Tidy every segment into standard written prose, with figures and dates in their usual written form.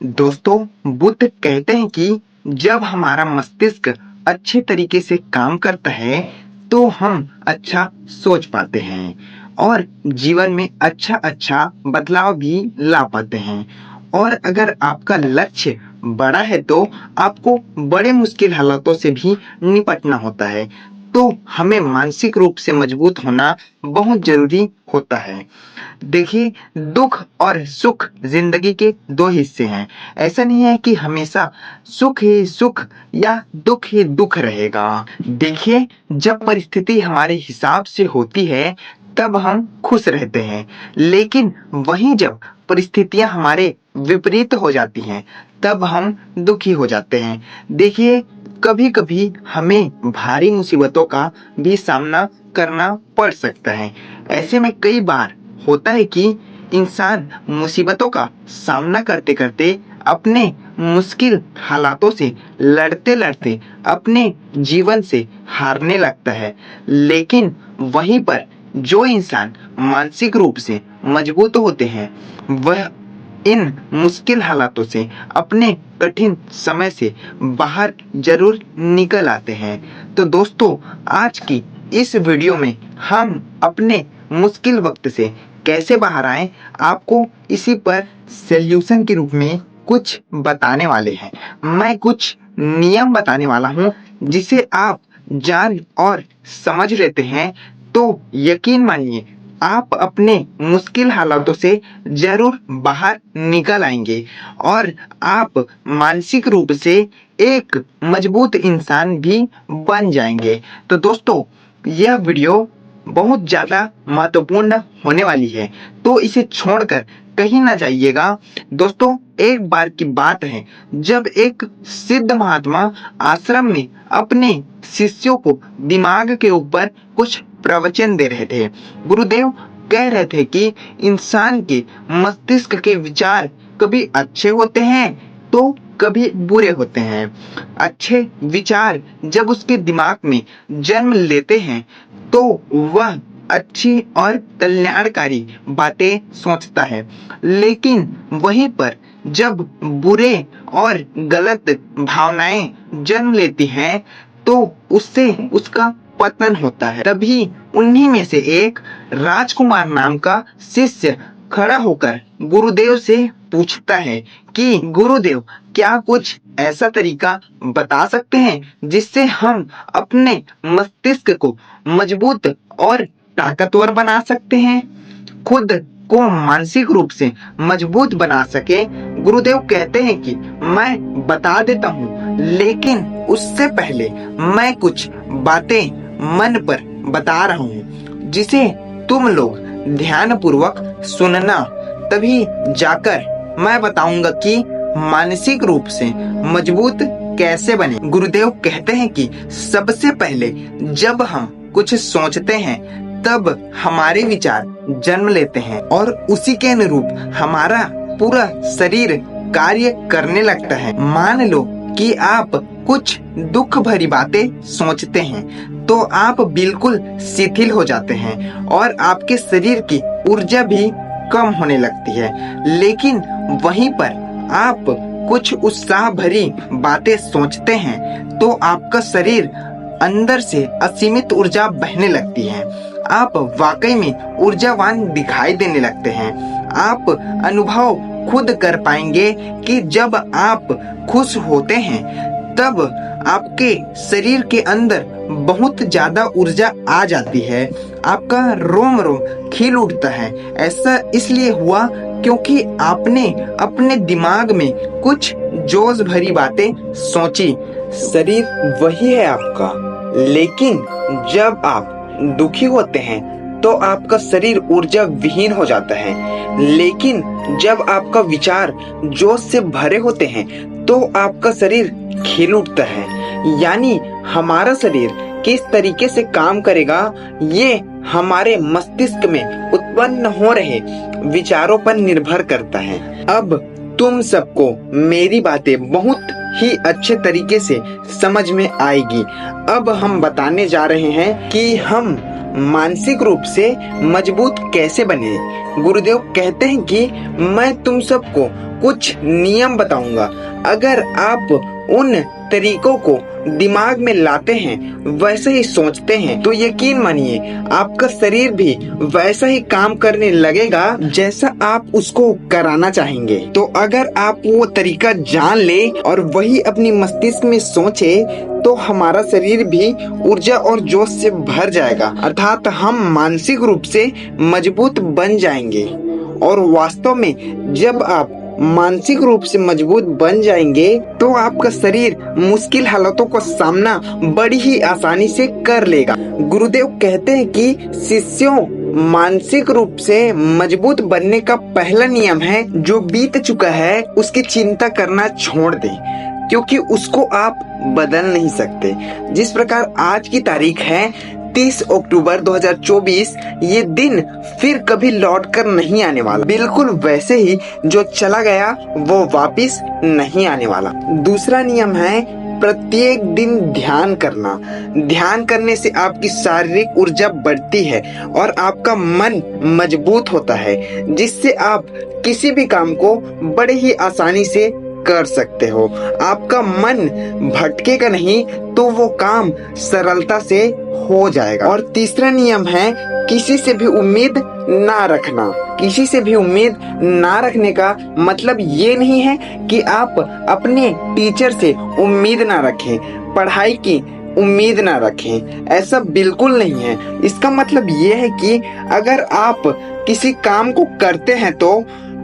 दोस्तों, बुद्ध कहते हैं कि जब हमारा मस्तिष्क अच्छे तरीके से काम करता है, तो हम अच्छा सोच पाते हैं और जीवन में अच्छा-अच्छा बदलाव भी ला पाते हैं। और अगर आपका लक्ष्य बड़ा है, तो आपको बड़े मुश्किल हालातों से भी निपटना होता है। तो हमें मानसिक रूप से मजबूत होना बहुत ज़रूरी होता है। देखिए, दुख और सुख जिंदगी के दो हिस्से हैं। ऐसा नहीं है कि हमेशा सुख ही सुख या दुख ही दुख रहेगा। देखिए, जब परिस्थिति हमारे हिसाब से होती है, तब हम खुश रहते हैं, लेकिन वहीं जब परिस्थितियां हमारे विपरीत हो जाती हैं, तब हम दुखी हो जाते हैं। देखिए, कभी-कभी हमें भारी मुसीबतों का भी सामना करना पड़ सकता है। ऐसे में कई बार होता है कि इंसान मुसीबतों का सामना करते-करते अपने मुश्किल हालातों से लड़ते-लड़ते अपने जीवन से हारने लगता है। लेकिन वहीं पर जो इंसान मानसिक रूप से मजबूत होते हैं, वह इन मुश्किल हालातों से अपने कठिन समय से बाहर ज़रूर निकल आते हैं। तो दोस्तों, आज की इस वीडियो में हम अपने मुश्किल वक़्त से कैसे बाहर आएँ, आपको इसी पर सॉल्यूशन के रूप में कुछ बताने वाले हैं। मैं कुछ नियम बताने वाला हूँ, जिसे आप जान और समझ लेते हैं, तो यकीन मानिए आप अपने मुश्किल हालातों से ज़रूर बाहर निकल आएँगे और आप मानसिक रूप से एक मजबूत इंसान भी बन जाएँगे। तो दोस्तों, यह वीडियो बहुत ज़्यादा महत्वपूर्ण होने वाली है, तो इसे छोड़कर कहीं ना जाइएगा। दोस्तों, एक बार की बात है, जब एक सिद्ध महात्मा आश्रम में अपने शिष्यों को दिमाग के ऊपर कुछ प्रवचन दे रहे थे। गुरुदेव कह रहे थे कि इंसान के मस्तिष्क के विचार कभी अच्छे होते हैं, तो कभी बुरे होते हैं। अच्छे विचार जब उसके दिमाग में जन्म लेते हैं, तो वह अच्छी और कल्याणकारी बातें सोचता है। लेकिन वहीं पर जब बुरे और गलत भावनाएं जन्म लेती हैं, तो उससे उसका पतन होता है। तभी उन्हीं में से एक राजकुमार नाम का शिष्य खड़ा होकर गुरुदेव से पूछता है कि गुरुदेव, क्या कुछ ऐसा तरीका बता सकते हैं जिससे हम अपने मस्तिष्क को मजबूत और ताकतवर बना सकते हैं, खुद को मानसिक रूप से मजबूत बना सके। गुरुदेव कहते हैं कि मैं बता देता हूँ, लेकिन उससे पहले मैं कुछ बातें मन पर बता रहा हूँ, जिसे तुम लोग ध्यानपूर्वक सुनना। तभी जाकर मैं बताऊंगा कि मानसिक रूप से मजबूत कैसे बने। गुरुदेव कहते हैं कि सबसे पहले जब हम कुछ सोचते हैं, तब हमारे विचार जन्म लेते हैं और उसी के अनुरूप हमारा पूरा शरीर कार्य करने लगता है। मान लो कि आप कुछ दुख भरी बातें सोचते हैं, तो आप बिल्कुल शिथिल हो जाते हैं और आपके शरीर की ऊर्जा भी कम होने लगती है। लेकिन वहीं पर आप कुछ उत्साह भरी बातें सोचते हैं, तो आपका शरीर अंदर से असीमित ऊर्जा बहने लगती है। आप वाकई में ऊर्जावान दिखाई देने लगते हैं। आप अनुभव खुद कर पाएंगे कि जब आप खुश होते हैं, तब आपके शरीर के अंदर बहुत ज्यादा ऊर्जा आ जाती है। आपका रोम रोम खिल उठता है। ऐसा इसलिए हुआ क्योंकि आपने अपने दिमाग में कुछ जोश भरी बातें सोची। शरीर वही है आपका, लेकिन जब आप दुखी होते हैं, तो आपका शरीर ऊर्जा विहीन हो जाता है। लेकिन जब आपका विचार जोश से भरे होते हैं, तो आपका शरीर खिल उठता है। यानी हमारा शरीर किस तरीके से काम करेगा, ये हमारे मस्तिष्क में उत्पन्न हो रहे विचारों पर निर्भर करता है। अब तुम सबको मेरी बातें बहुत ही अच्छे तरीके से समझ में आएगी। अब हम बताने जा रहे हैं कि हम मानसिक रूप से मजबूत कैसे बने। गुरुदेव कहते हैं कि मैं तुम सबको कुछ नियम बताऊंगा। अगर आप उन तरीकों को दिमाग में लाते हैं, वैसे ही सोचते हैं, तो यकीन मानिए आपका शरीर भी वैसा ही काम करने लगेगा जैसा आप उसको कराना चाहेंगे। तो अगर आप वो तरीका जान ले और वही अपनी मस्तिष्क में सोचे, तो हमारा शरीर भी ऊर्जा और जोश से भर जाएगा, अर्थात हम मानसिक रूप से मजबूत बन जाएंगे। और वास्तव में जब आप मानसिक रूप से मजबूत बन जाएंगे, तो आपका शरीर मुश्किल हालातों का सामना बड़ी ही आसानी से कर लेगा। गुरुदेव कहते हैं कि शिष्यों, मानसिक रूप से मजबूत बनने का पहला नियम है, जो बीत चुका है उसकी चिंता करना छोड़ दें, क्योंकि उसको आप बदल नहीं सकते। जिस प्रकार आज की तारीख है 30 अक्टूबर 2024, ये दिन फिर कभी लौट कर नहीं आने वाला। बिल्कुल वैसे ही जो चला गया वो वापस नहीं आने वाला। दूसरा नियम है प्रत्येक दिन ध्यान करना। ध्यान करने से आपकी शारीरिक ऊर्जा बढ़ती है और आपका मन मजबूत होता है, जिससे आप किसी भी काम को बड़े ही आसानी से कर सकते हो। आपका मन भटकेगा नहीं, तो वो काम सरलता से हो जाएगा। और तीसरा नियम है किसी से भी उम्मीद ना रखना। किसी से भी उम्मीद ना रखने का मतलब ये नहीं है कि आप अपने टीचर से उम्मीद ना रखें, पढ़ाई की उम्मीद ना रखें, ऐसा बिल्कुल नहीं है। इसका मतलब ये है कि अगर आप किसी काम को करते हैं तो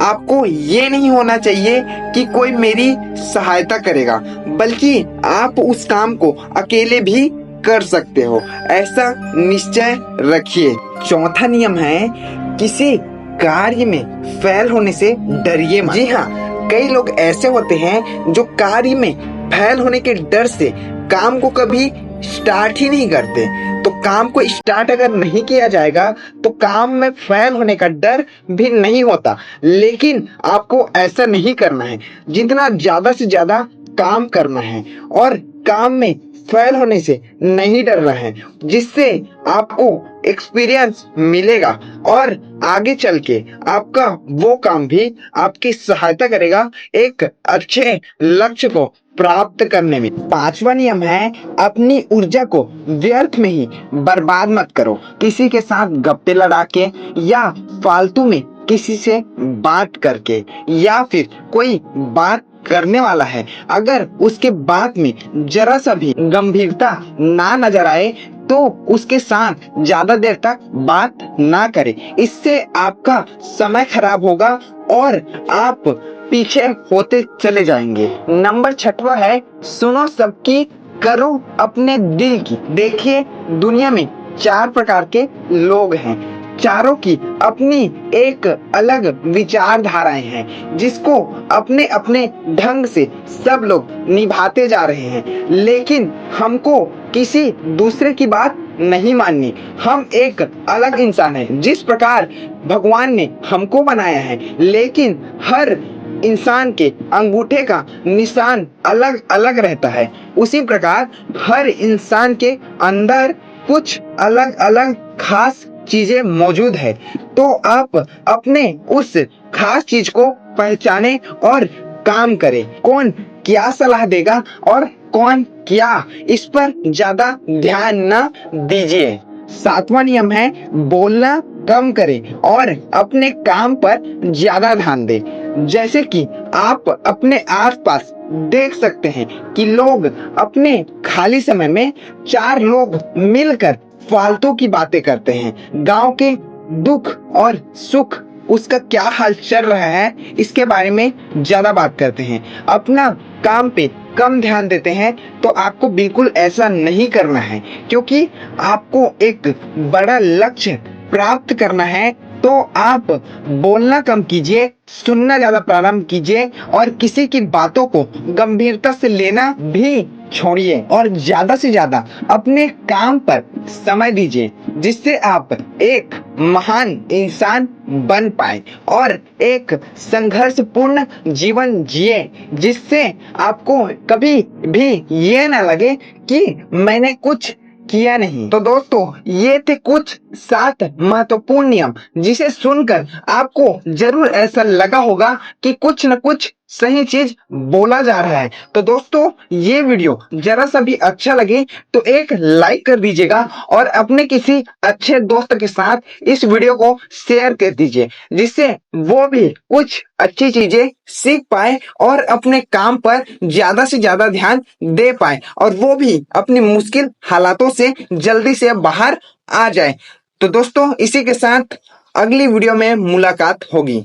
आपको ये नहीं होना चाहिए कि कोई मेरी सहायता करेगा, बल्कि आप उस काम को अकेले भी कर सकते हो, ऐसा निश्चय रखिए। चौथा नियम है किसी कार्य में फेल होने से डरिए मत। जी हाँ, कई लोग ऐसे होते हैं जो कार्य में फेल होने के डर से काम को कभी स्टार्ट ही नहीं करते। तो काम को स्टार्ट अगर नहीं किया जाएगा तो काम में फेल होने का डर भी नहीं होता। लेकिन आपको ऐसा नहीं करना है, जितना ज्यादा से ज्यादा काम करना है और काम में फेल होने से नहीं डरना है, जिससे आपको एक्सपीरियंस मिलेगा और आगे चल के आपका वो काम भी आपकी सहायता करेगा एक अच्छे लक्ष्य को प्राप्त करने में। पांचवा नियम है अपनी ऊर्जा को व्यर्थ में ही बर्बाद मत करो। किसी के साथ गप्पे लड़ा के या फालतू में किसी से बात करके, या फिर कोई बात करने वाला है, अगर उसके बात में जरा सा भी गंभीरता ना नजर आए तो उसके साथ ज्यादा देर तक बात ना करें। इससे आपका समय खराब होगा और आप पीछे होते चले जाएंगे। नंबर 6वां है सुनो सबकी, करो अपने दिल की। देखिए, दुनिया में 4 प्रकार के लोग हैं, चारों की अपनी एक अलग विचारधाराएं हैं, जिसको अपने अपने ढंग से सब लोग निभाते जा रहे हैं। लेकिन हमको किसी दूसरे की बात नहीं माननी। हम एक अलग इंसान हैं, जिस प्रकार भगवान ने हमको बनाया है, लेकिन हर इंसान के अंगूठे का निशान अलग अलग रहता है। उसी प्रकार हर इंसान के अंदर कुछ अलग अलग खास चीजें मौजूद है। तो आप अपने उस खास चीज को पहचाने और काम करें। कौन क्या सलाह देगा और कौन क्या, इस पर ज्यादा ध्यान न दीजिए। 7वां नियम है बोलना कम करें और अपने काम पर ज्यादा ध्यान दें। जैसे कि आप अपने आसपास देख सकते हैं कि लोग अपने खाली समय में 4 लोग मिलकर फालतू की बातें करते हैं। गांव के दुख और सुख, उसका क्या हाल चल रहा है, इसके बारे में ज्यादा बात करते हैं। अपना काम पे कम ध्यान देते हैं। तो आपको बिल्कुल ऐसा नहीं करना है, क्योंकि आपको एक बड़ा लक्ष्य प्राप्त करना है। तो आप बोलना कम कीजिए, सुनना ज्यादा प्रारंभ कीजिए और किसी की बातों को गंभीरता से लेना भी छोड़िए और ज्यादा से ज्यादा अपने काम पर समय दीजिए, जिससे आप एक महान इंसान बन पाए और एक संघर्षपूर्ण जीवन जिए, जिससे आपको कभी भी ये ना लगे कि मैंने कुछ किया नहीं। तो दोस्तों, ये थे कुछ 7 महत्वपूर्ण नियम जिसे सुनकर आपको जरूर ऐसा लगा होगा कि कुछ न कुछ सही चीज बोला जा रहा है। तो दोस्तों, ये वीडियो जरा सा भी अच्छा लगे तो एक लाइक कर दीजिएगा और अपने किसी अच्छे दोस्त के साथ इस वीडियो को शेयर कर दीजिए, जिससे वो भी कुछ अच्छी चीजें सीख पाए और अपने काम पर ज्यादा से ज्यादा ध्यान दे पाए और वो भी अपनी मुश्किल हालातों से जल्दी से बाहर आ जाए। तो दोस्तों, इसी के साथ अगली वीडियो में मुलाकात होगी।